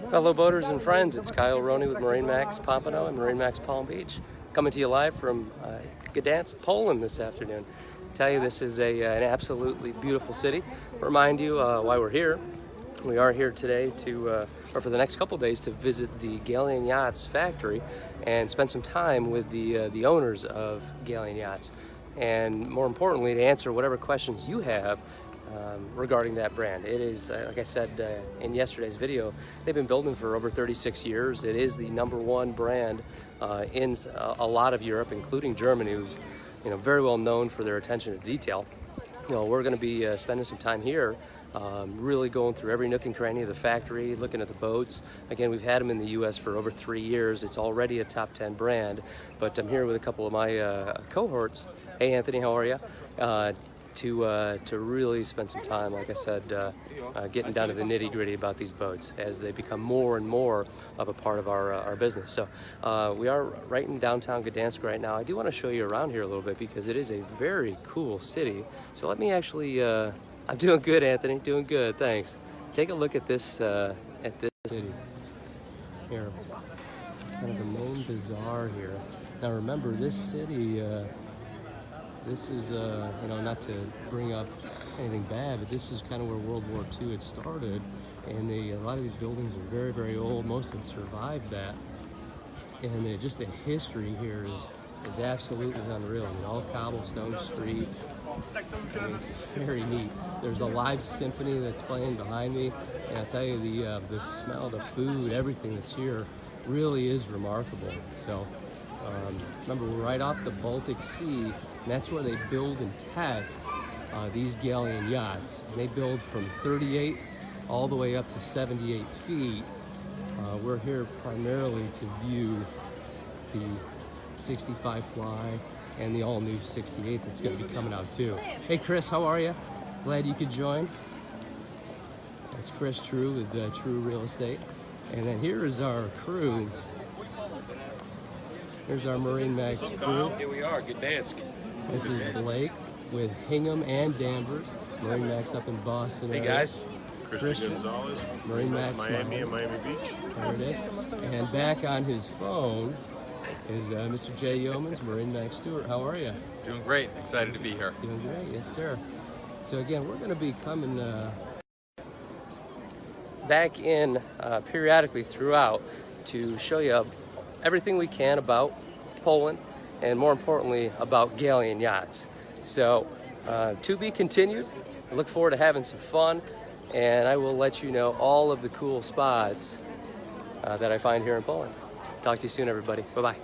Fellow boaters and friends, it's Kyle Roney with MarineMax Pompano and MarineMax Palm Beach, coming to you live from Gdansk, Poland this afternoon. I tell you, this is an absolutely beautiful city. Remind you why we're here. We are here today or for the next couple days, to visit the Galeon Yachts Factory and spend some time with the owners of Galeon Yachts, and more importantly, to answer whatever questions you have regarding that brand. It is, like I said in yesterday's video, they've been building for over 36 years. It is the #1 brand in a lot of Europe, including Germany, who's very well known for their attention to detail. We're going to be spending some time here, really going through every nook and cranny of the factory, looking at the boats. Again, we've had them in the U.S. for over 3 years. It's already a top 10 brand, but I'm here with a couple of my cohorts. Hey, Anthony, how are you? To really spend some time, like I said, getting down to the nitty-gritty about these boats as they become more and more of a part of our business. So we are right in downtown Gdansk right now. I do want to show you around here a little bit because it is a very cool city. So let me actually, I'm doing good, Anthony, doing good, thanks. Take a look at this city here. It's kind of the main bazaar here. Now remember, this city, this is, not to bring up anything bad, but this is kind of where World War II had started, and a lot of these buildings are very, very old. Most had survived that, and just the history here is absolutely unreal. All cobblestone streets. It's very neat. There's a live symphony that's playing behind me, and I'll tell you, the smell, the food, everything that's here really is remarkable. So remember, we're right off the Baltic Sea, and that's where they build and test these Galeon yachts. And they build from 38 all the way up to 78 feet. We're here primarily to view the 65 Fly and the all-new 68 that's going to be coming out too. Hey Chris, how are you? Glad you could join. That's Chris True with True Real Estate. And then here is our crew. Here's our MarineMax crew. Here we are, Gdansk. This is Blake with Hingham and Danvers. MarineMax up in Boston. Hey guys. Christian Gonzalez, MarineMax Miami and Miami Beach. There it is. And back on his phone is Mr. Jay Yeomans, MarineMax Stuart. How are you? Doing great. Excited to be here. Doing great, yes sir. So again, we're going to be coming back in periodically throughout to show you everything we can about Poland, and more importantly about Galeon Yachts. So to be continued. I look forward to having some fun, and I will let you know all of the cool spots that I find here in Poland. Talk to you soon, everybody. Bye-bye.